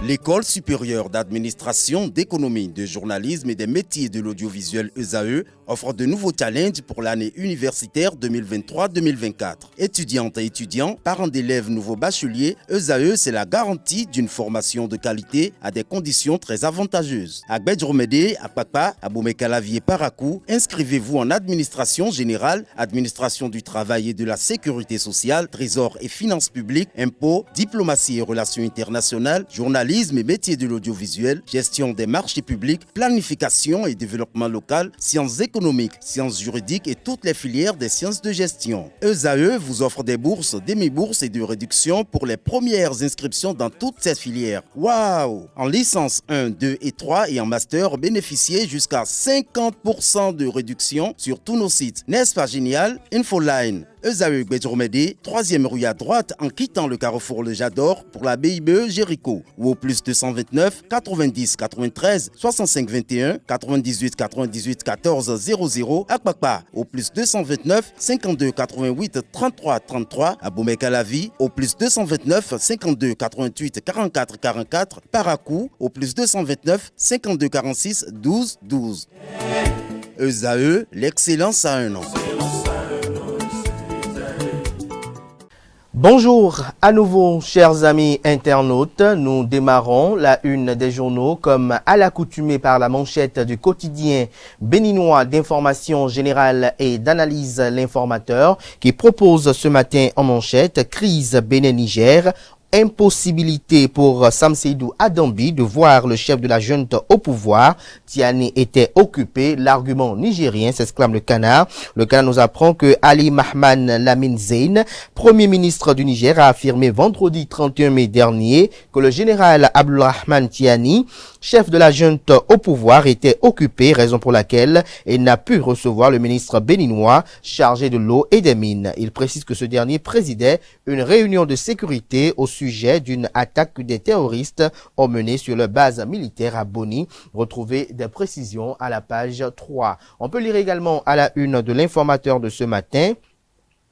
L'École supérieure d'administration, d'économie, de journalisme et des métiers de l'audiovisuel ESAE offre de nouveaux challenges pour l'année universitaire 2023-2024. Étudiantes et étudiants, parents d'élèves nouveaux bacheliers, ESAE, c'est la garantie d'une formation de qualité à des conditions très avantageuses. À Gbedjromede, à Papa, à Boumekalavi et Parakou, inscrivez-vous en administration générale, administration du travail et de la sécurité sociale, trésor et finances publiques, impôts, diplomatie et relations internationales, journalisme et métiers de l'audiovisuel, gestion des marchés publics, planification et développement local, sciences économiques, sciences juridiques et toutes les filières des sciences de gestion. ESAE vous offre des bourses, demi-bourses et de réductions pour les premières inscriptions dans toutes ces filières. Waouh! En licence 1, 2 et 3 et en master, bénéficiez jusqu'à 50% de réduction sur tous nos sites. N'est-ce pas génial? Infoline. ESAE Gbedjromede, 3e rue à droite en quittant le carrefour Le Jador pour la BIBE Jéricho ou au plus 229 90 93 65 21 98 98 14 00 à Kpakpa au plus 229 52 88 33 33 à Boumekalavi au plus 229 52 88 44 44 Parakou au plus 229 52 46 12 12. ESAE, l'excellence à un an. Bonjour à nouveau chers amis internautes, nous démarrons la une des journaux comme à l'accoutumée par la manchette du quotidien béninois d'information générale et d'analyse l'informateur qui propose ce matin en manchette crise Bénin-Niger. Impossibilité pour Samseydou Adambi de voir le chef de la junte au pouvoir. Tiani était occupé. L'argument nigérien, s'exclame le Canard. Le Canard nous apprend que Ali Mahman Lamine Zeyn, premier ministre du Niger, a affirmé vendredi 31 mai dernier que le général Abdulrahman Tiani, chef de la junte au pouvoir, était occupé, raison pour laquelle il n'a pu recevoir le ministre béninois chargé de l'eau et des mines. Il précise que ce dernier présidait une réunion de sécurité au sujet d'une attaque que des terroristes ont menée sur leur base militaire à Boni. Retrouvez des précisions à la page 3. On peut lire également à la une de l'informateur de ce matin.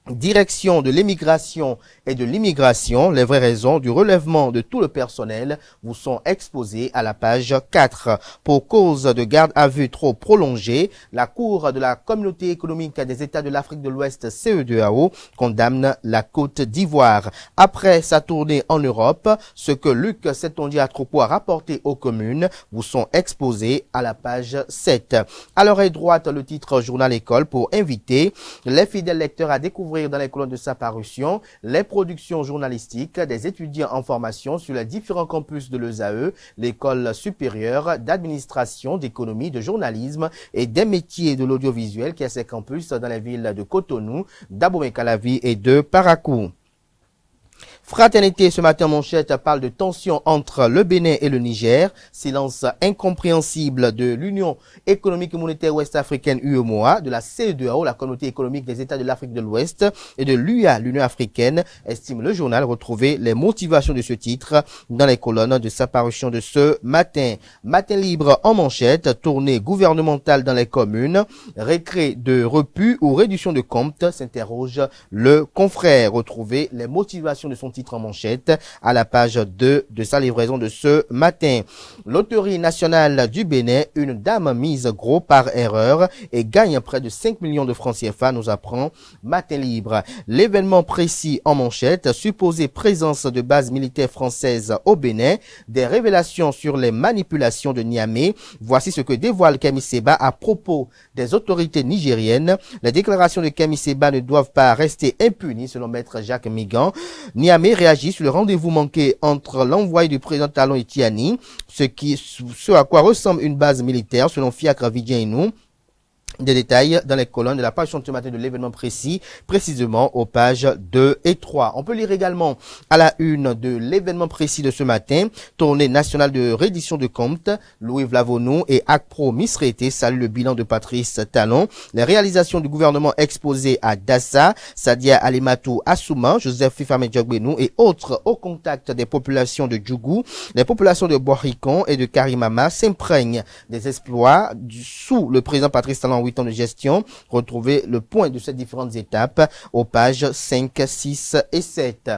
Direction de l'émigration et de l'immigration, les vraies raisons du relèvement de tout le personnel vous sont exposées à la page 4. Pour cause de garde à vue trop prolongée, la Cour de la Communauté économique des États de l'Afrique de l'Ouest CEDEAO condamne la Côte d'Ivoire. Après sa tournée en Europe, ce que Luc Setondia-Tropo a rapporté aux communes vous sont exposés à la page 7. À l'oreille droite, le titre Journal École pour inviter les fidèles lecteurs à découvrir dans les colonnes de sa parution les productions journalistiques des étudiants en formation sur les différents campus de l'ESAE, l'école supérieure d'administration, d'économie, de journalisme et des métiers de l'audiovisuel qui a ses campus dans les villes de Cotonou, d'Abomey-Calavi et de Parakou. Fraternité, ce matin, manchette parle de tension entre le Bénin et le Niger. Silence incompréhensible de l'Union économique et monétaire ouest-africaine UEMOA, de la CEDEAO, la communauté économique des États de l'Afrique de l'Ouest, et de l'UA, l'Union africaine, estime le journal. Retrouvez les motivations de ce titre dans les colonnes de sa parution de ce matin. Matin libre en manchette, tournée gouvernementale dans les communes, récré de repus ou réduction de comptes, s'interroge le confrère. Retrouvez les motivations de son titre en manchette à la page 2 de sa livraison de ce matin. Loterie nationale du Bénin, une dame mise gros par erreur et gagne près de 5 millions de francs CFA, nous apprend Matin Libre. L'événement précis en manchette, supposée présence de bases militaires françaises au Bénin, des révélations sur les manipulations de Niamey. Voici ce que dévoile Kemi Seba à propos des autorités nigériennes. Les déclarations de Kemi Seba ne doivent pas rester impunies selon maître Jacques Migan. Niamey réagit sur le rendez-vous manqué entre l'envoyé du président Talon et Tiani, ce à quoi ressemble une base militaire selon Fiacre Vidjainou. Des détails dans les colonnes de la page de ce matin de l'événement précis, précisément aux pages 2 et 3. On peut lire également à la une de l'événement précis de ce matin, tournée nationale de reddition de comptes, Louis Vlavonou et Acpro Misrété saluent le bilan de Patrice Talon, les réalisations du gouvernement exposées à Dassa, Sadia Alimatou Assouma, Joseph Fifame Djogbenou et autres au contact des populations de Djougou. Les populations de Boiricon et de Karimama s'imprègnent des exploits sous le président Patrice Talon 8 ans de gestion. Retrouvez le point de ces différentes étapes aux pages 5, 6 et 7.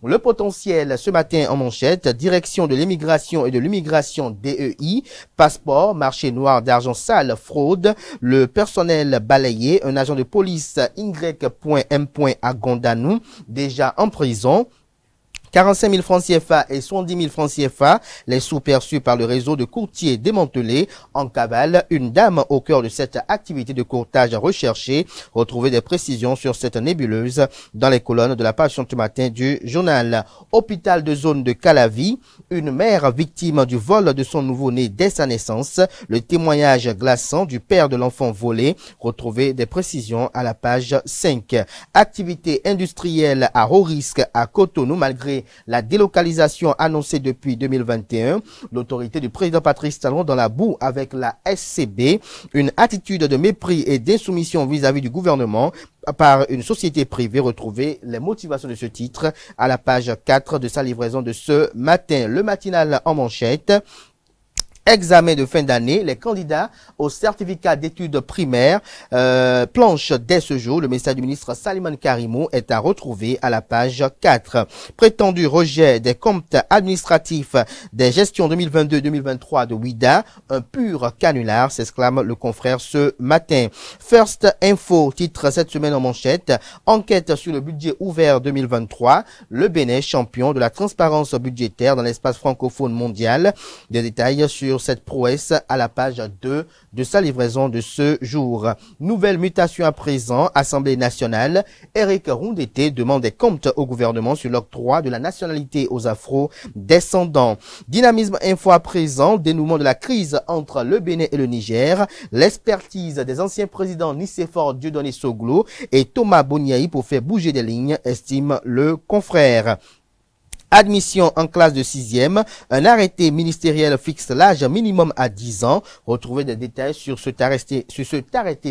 Le potentiel ce matin en manchette, direction de l'immigration et de l'immigration DEI, passeport, marché noir d'argent sale, fraude, le personnel balayé, un agent de police Y.M. à Gondanou, déjà en prison. 45 000 francs CFA et 70 000 francs CFA, les sous perçus par le réseau de courtiers démantelés en cavale. Une dame au cœur de cette activité de courtage recherchée. Retrouvez des précisions sur cette nébuleuse dans les colonnes de la page ce matin du journal. Hôpital de zone de Calavi, une mère victime du vol de son nouveau-né dès sa naissance. Le témoignage glaçant du père de l'enfant volé. Retrouvez des précisions à la page 5. Activité industrielle à haut risque à Cotonou malgré la délocalisation annoncée depuis 2021, l'autorité du président Patrice Talon dans la boue avec la SCB, une attitude de mépris et d'insoumission vis-à-vis du gouvernement par une société privée. Retrouvez les motivations de ce titre à la page 4 de sa livraison de ce matin. Le matinal en manchette. Examen de fin d'année, les candidats au certificat d'études primaires planchent dès ce jour. Le message du ministre Saliman Karimou est à retrouver à la page 4. Prétendu rejet des comptes administratifs des gestions 2022-2023 de WIDA, un pur canular, s'exclame le confrère ce matin. First Info, titre cette semaine en manchette, enquête sur le budget ouvert 2023, le Bénin champion de la transparence budgétaire dans l'espace francophone mondial. Des détails sur cette prouesse à la page 2 de sa livraison de ce jour. Nouvelle mutation à présent, Assemblée nationale. Eric Rondeté demande des comptes au gouvernement sur l'octroi de la nationalité aux Afro-descendants. Dynamisme info à présent, dénouement de la crise entre le Bénin et le Niger. L'expertise des anciens présidents Nicéphore Dieudonné Soglo et Thomas Boniaï pour faire bouger des lignes, estime le confrère. Admission en classe de 6e, un arrêté ministériel fixe l'âge minimum à 10 ans. Retrouvez des détails sur cet arrêté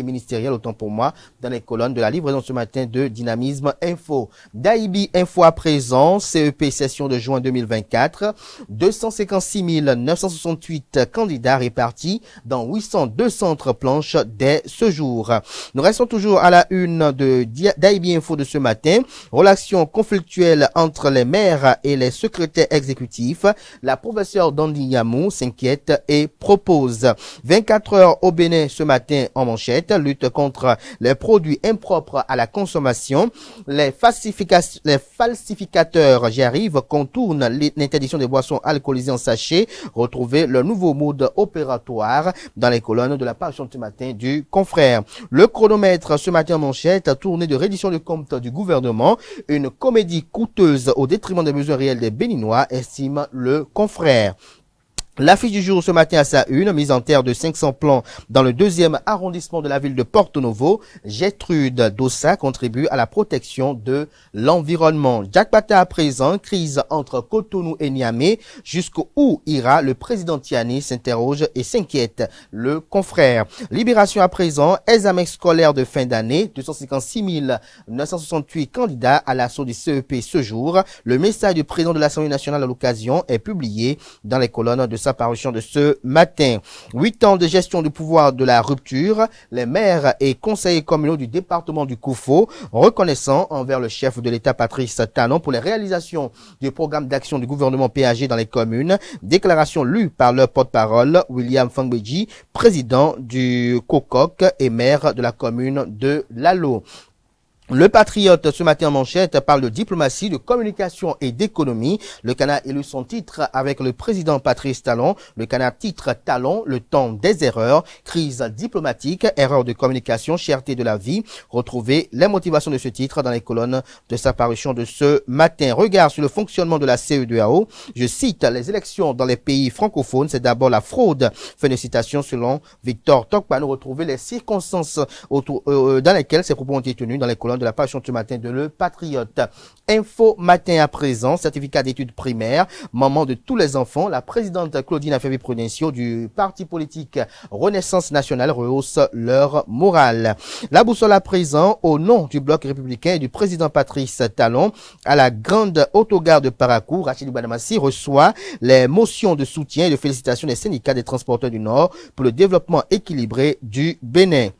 ministériel, autant pour moi, dans les colonnes de la livraison ce matin de Dynamisme Info. Daibi Info à présent, CEP session de juin 2024, 256 968 candidats répartis dans 802 centres planches dès ce jour. Nous restons toujours à la une de Daibi Info de ce matin. Relations conflictuelles entre les maires et les secrétaires exécutifs. La professeure Dandy Yamou s'inquiète et propose 24 heures au Bénin ce matin en manchette. Lutte contre les produits impropres à la consommation. Les falsificateurs, j'y arrive, contournent l'interdiction des boissons alcoolisées en sachet. Retrouvez le nouveau mode opératoire dans les colonnes de la page ce matin du confrère. Le chronomètre ce matin en manchette, tournée de reddition de compte du gouvernement. Une comédie coûteuse au détriment des besoins réels des Béninois, estime le confrère. L'affiche du jour ce matin à sa une, mise en terre de 500 plants dans le 2e arrondissement de la ville de Porto Novo. Gertrude Dossa contribue à la protection de l'environnement. Jack Bata à présent, crise entre Cotonou et Niamey. Jusqu'où ira le président Tiani s'interroge et s'inquiète le confrère. Libération à présent, examen scolaire de fin d'année, 256 968 candidats à l'assaut du CEP ce jour. Le message du président de l'Assemblée nationale à l'occasion est publié dans les colonnes de sa parution de ce matin. 8 ans de gestion du pouvoir de la rupture. Les maires et conseillers communaux du département du Koufo reconnaissant envers le chef de l'État Patrice Talon pour les réalisations du programme d'action du gouvernement PAG dans les communes. Déclaration lue par leur porte-parole William Fangbeji, président du COCOC et maire de la commune de Lalo. Le Patriote, ce matin en manchette, parle de diplomatie, de communication et d'économie. Le Canard élu son titre avec le président Patrice Talon. Le Canard titre Talon, le temps des erreurs, crise diplomatique, erreur de communication, cherté de la vie. Retrouvez les motivations de ce titre dans les colonnes de sa parution de ce matin. Regard sur le fonctionnement de la CEDEAO. Je cite, les élections dans les pays francophones, c'est d'abord la fraude. Fin de citation selon Victor Tokpa. Nous retrouvez les circonstances dans lesquelles ces propos ont été tenus dans les colonnes de la page ce matin de Le Patriote. Info matin à présent, certificat d'études primaires, maman de tous les enfants. La présidente Claudine Affaire-Prudencio du parti politique Renaissance Nationale rehausse leur morale. La boussole à présent, au nom du bloc républicain et du président Patrice Talon, à la grande autogare de Parakou, Rachid Banamassi reçoit les motions de soutien et de félicitations des syndicats des transporteurs du Nord pour le développement équilibré du Bénin.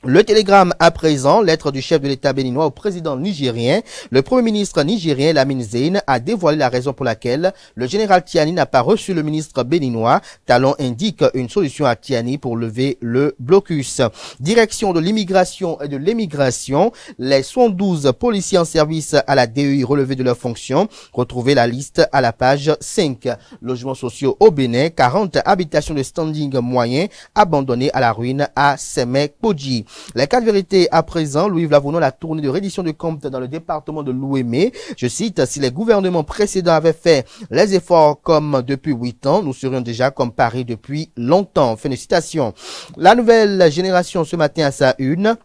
Le télégramme à présent, lettre du chef de l'État béninois au président nigérien. Le premier ministre nigérien Lamine Zeine a dévoilé la raison pour laquelle le général Tiani n'a pas reçu le ministre béninois. Talon indique une solution à Tiani pour lever le blocus. Direction de l'immigration et de l'émigration. Les 112 policiers en service à la DEI relevés de leurs fonctions. Retrouvez la liste à la page 5. Logements sociaux au Bénin, 40 habitations de standing moyen abandonnées à la ruine à Semek-Podji. Les 4 vérités à présent, Louis Vlavounon, la tournée de reddition de comptes dans le département de l'Ouémé. Je cite, si les gouvernements précédents avaient fait les efforts comme depuis 8 ans, nous serions déjà comme Paris depuis longtemps. Fin de citation. La nouvelle génération ce matin à sa une.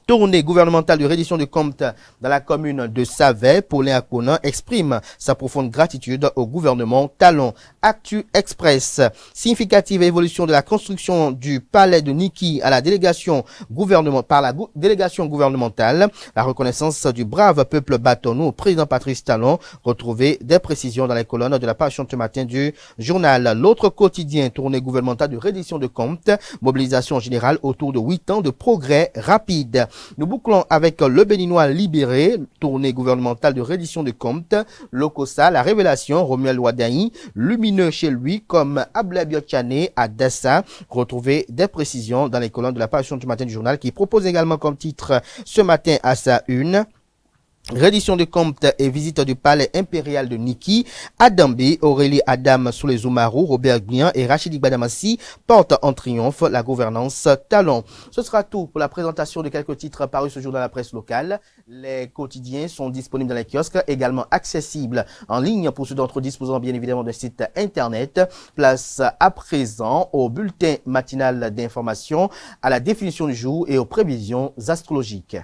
Tournée gouvernementale de reddition de comptes dans la commune de Savet, Paulin Akponan exprime sa profonde gratitude au gouvernement. Talon, Actu Express. Significative évolution de la construction du palais de Niki à la délégation par la délégation gouvernementale. La reconnaissance du brave peuple bâtonnou au président Patrice Talon. Retrouver des précisions dans les colonnes de la page ce matin du journal. L'autre quotidien, tournée gouvernementale de reddition de comptes. Mobilisation générale autour de 8 ans de progrès rapide. Nous bouclons avec le Béninois libéré, tournée gouvernementale de reddition de comptes, Lokosa, la révélation, Romuald Wadaï, lumineux chez lui comme Ablabiotiane à Dassa. Retrouvez des précisions dans les colonnes de la page du matin du journal qui propose également comme titre ce matin à sa une. Reddition de comptes et visite du palais impérial de Niki, Adambe, Aurélie Adam sous les Oumarou, Robert Guian et Rachidi Badamassi portent en triomphe la gouvernance Talon. Ce sera tout pour la présentation de quelques titres parus ce jour dans la presse locale. Les quotidiens sont disponibles dans les kiosques, également accessibles en ligne pour ceux d'entre eux disposant bien évidemment d'un site internet. Place à présent au bulletin matinal d'information, à la définition du jour et aux prévisions astrologiques.